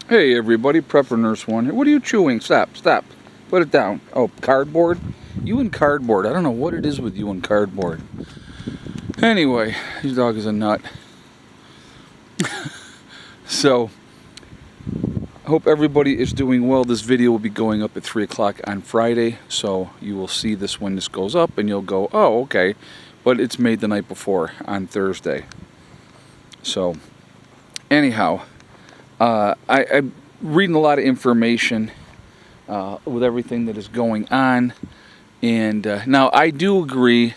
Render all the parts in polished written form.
Hey everybody, Prepper Nurse 1. What are you chewing? Stop, stop. Put it down. Oh, cardboard? You and cardboard. I don't know what it is with you and cardboard. Anyway, this dog is a nut. So, I hope everybody is doing well. This video will be going up at 3 o'clock on Friday. So, you will see this when this goes up and you'll go, oh, okay. But it's made the night before on Thursday. So, anyhow, I'm reading a lot of information with everything that is going on. And now I do agree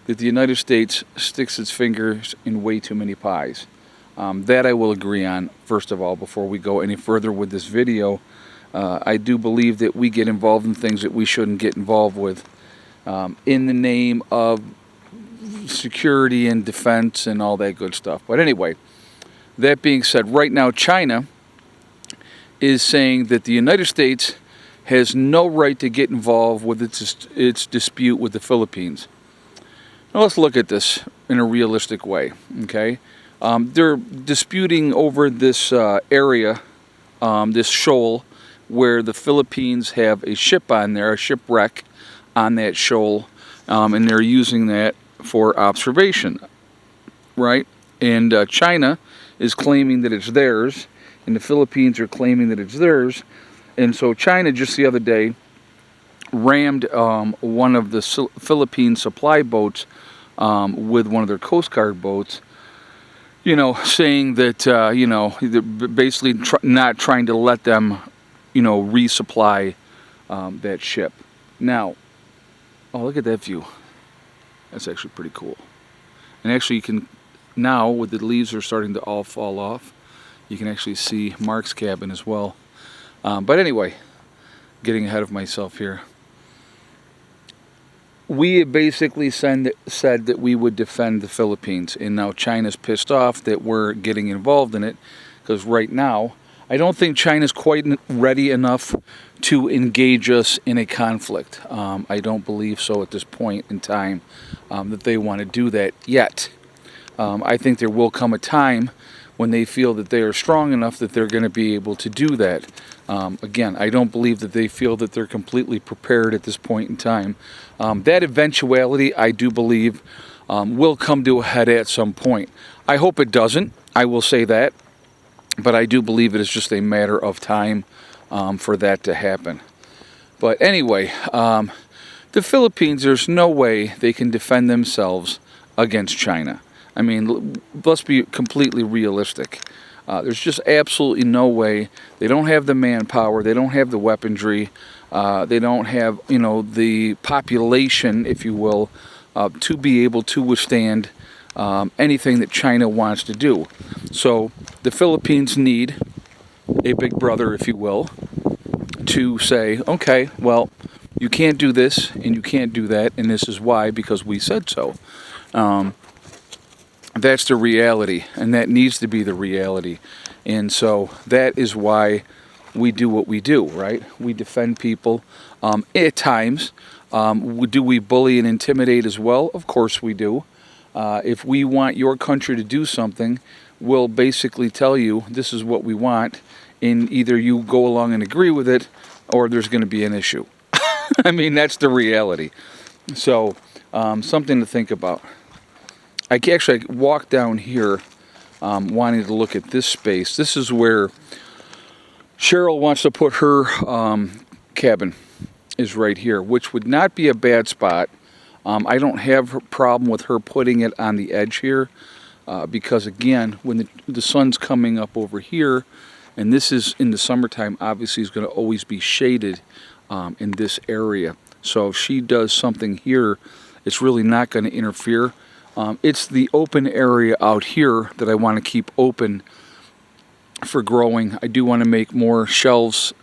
that the United States sticks its fingers in way too many pies. That I will agree on, first of all, before we go any further with this video. I do believe that we get involved in things that we shouldn't get involved with in the name of security and defense and all that good stuff. But anyway, that being said, right now China is saying that the United States has no right to get involved with its dispute with the Philippines. Now let's look at this in a realistic way, okay? They're disputing over this area, this shoal, where the Philippines have a ship on there, a shipwreck on that shoal, and they're using that for observation, right? And China is claiming that it's theirs, and the Philippines are claiming that it's theirs. And so China just the other day rammed one of the Philippine supply boats with one of their Coast Guard boats, saying that, they're basically not trying to let them, resupply that ship. Now, oh, look at that view. That's actually pretty cool. And actually you can, now with the leaves are starting to all fall off, you can actually see Mark's cabin as well. But anyway, getting ahead of myself here. We basically said that we would defend the Philippines, and now China's pissed off that we're getting involved in it, because right now, I don't think China's quite ready enough to engage us in a conflict. I don't believe so at this point in time that they want to do that yet. I think there will come a time when they feel that they are strong enough that they're going to be able to do that. Again, I don't believe that they feel that they're completely prepared at this point in time. That eventuality, I do believe, will come to a head at some point. I hope it doesn't, I will say that, but I do believe it is just a matter of time for that to happen. But anyway, the Philippines, there's no way they can defend themselves against China. I mean, let's be completely realistic. There's just absolutely no way. They don't have the manpower. They don't have the weaponry. They don't have, the population, if you will, to be able to withstand anything that China wants to do. So the Philippines need a big brother, if you will, to say, okay, well, you can't do this and you can't do that, and this is why, because we said so. That's the reality, and that needs to be the reality. And so that is why we do what we do, right? We defend people. At times, do we bully and intimidate as well? Of course we do. If we want your country to do something, we'll basically tell you this is what we want, and either you go along and agree with it, or there's going to be an issue. I mean, that's the reality. So, something to think about. I walked down here wanting to look at this space. This is where Cheryl wants to put her cabin, is right here, which would not be a bad spot. I don't have a problem with her putting it on the edge here because, again, when the sun's coming up over here, and this is in the summertime, obviously is going to always be shaded in this area. So if she does something here, it's really not going to interfere. It's the open area out here that I want to keep open for growing. I do want to make more shelves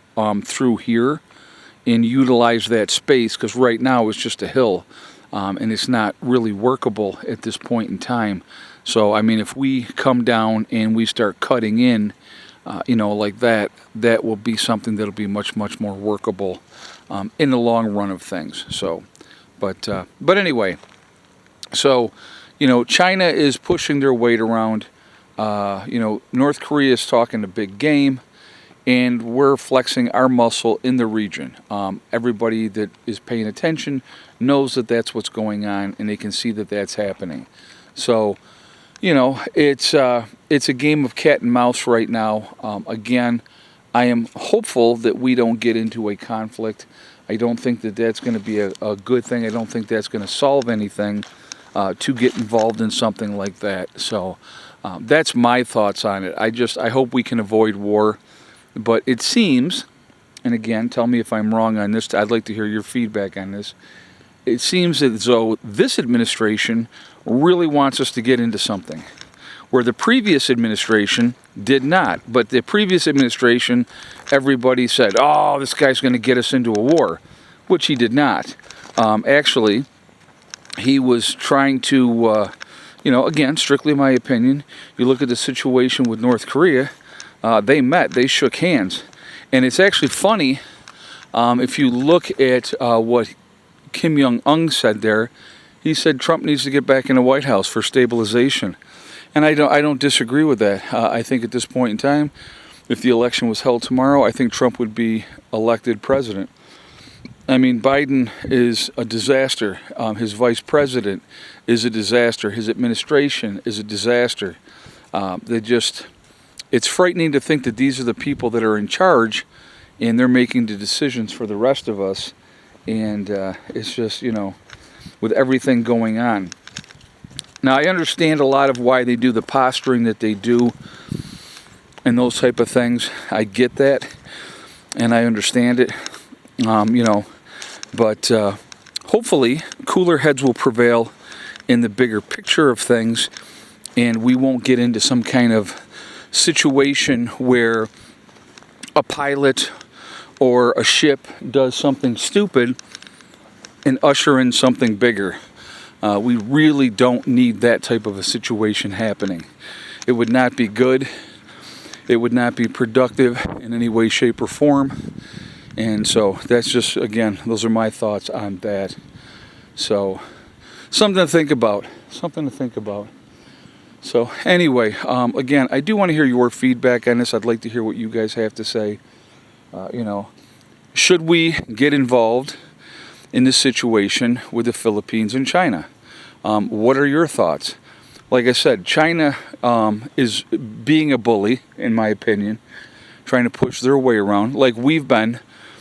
through here and utilize that space, because right now it's just a hill and it's not really workable at this point in time. So, I mean, if we come down and we start cutting in, like that, that will be something that'll be much, much more workable in the long run of things. So, but anyway, so, China is pushing their weight around. North Korea is talking a big game, and we're flexing our muscle in the region. Everybody that is paying attention knows that that's what's going on, and they can see that that's happening. So, it's a game of cat and mouse right now. Again, I am hopeful that we don't get into a conflict. I don't think that that's going to be a good thing. I don't think that's going to solve anything to get involved in something like that. So that's my thoughts on it. I hope we can avoid war. But it seems, and again, tell me if I'm wrong on this. I'd like to hear your feedback on this. It seems as though this administration really wants us to get into something, where the previous administration did not. But the previous administration, everybody said, oh, this guy's going to get us into a war, which he did not. Actually, he was trying to, again, strictly my opinion, you look at the situation with North Korea, they shook hands. And it's actually funny, if you look at what Kim Jong-un said there, he said Trump needs to get back in the White House for stabilization. And I don't disagree with that. I think at this point in time, if the election was held tomorrow, I think Trump would be elected president. I mean, Biden is a disaster. His vice president is a disaster. His administration is a disaster. It's frightening to think that these are the people that are in charge, and they're making the decisions for the rest of us. And it's just, with everything going on. Now, I understand a lot of why they do the posturing that they do and those type of things. I get that, and I understand it, but hopefully cooler heads will prevail in the bigger picture of things, and we won't get into some kind of situation where a pilot or a ship does something stupid and usher in something bigger. We really don't need that type of a situation happening. It would not be good. It would not be productive in any way, shape, or form. And so that's just, again, those are my thoughts on that. So something to think about. So anyway, again, I do want to hear your feedback on this. I'd like to hear what you guys have to say. Should we get involved in this situation with the Philippines and China? What are your thoughts? Like I said, China is being a bully, in my opinion, trying to push their way around, like we've been,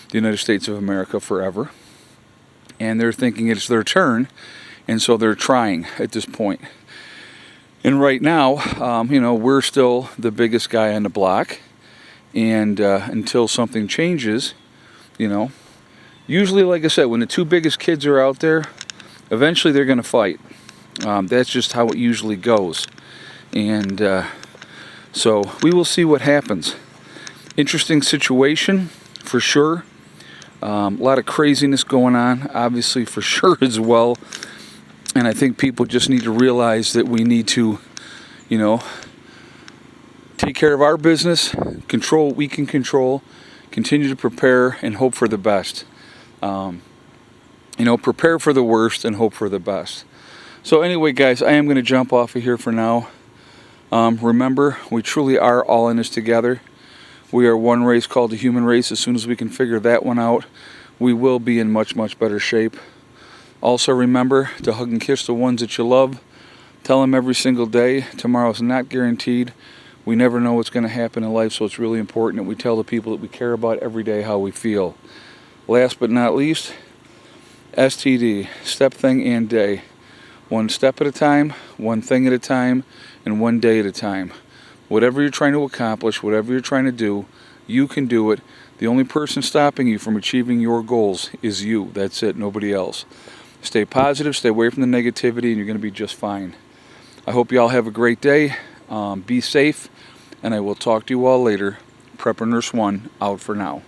the United States of America, forever. And they're thinking it's their turn, and so they're trying at this point. And right now, we're still the biggest guy on the block, and until something changes, usually, like I said, when the two biggest kids are out there, eventually they're going to fight. That's just how it usually goes. And so we will see what happens. Interesting situation, for sure. A lot of craziness going on, obviously, for sure, as well. And I think people just need to realize that we need to, take care of our business, control what we can control, continue to prepare, and hope for the best. Prepare for the worst and hope for the best. So anyway, guys, I am going to jump off of here for now. Remember, we truly are all in this together. We are one race called the human race. As soon as we can figure that one out, we will be in much, much better shape. Also remember to hug and kiss the ones that you love. Tell them every single day, tomorrow's not guaranteed. We never know what's going to happen in life, so it's really important that we tell the people that we care about every day how we feel. Last but not least, STD, step, thing, and day. One step at a time, one thing at a time, and one day at a time. Whatever you're trying to accomplish, whatever you're trying to do, you can do it. The only person stopping you from achieving your goals is you. That's it, nobody else. Stay positive, stay away from the negativity, and you're going to be just fine. I hope you all have a great day. Be safe, and I will talk to you all later. Prepper Nurse 1 out for now.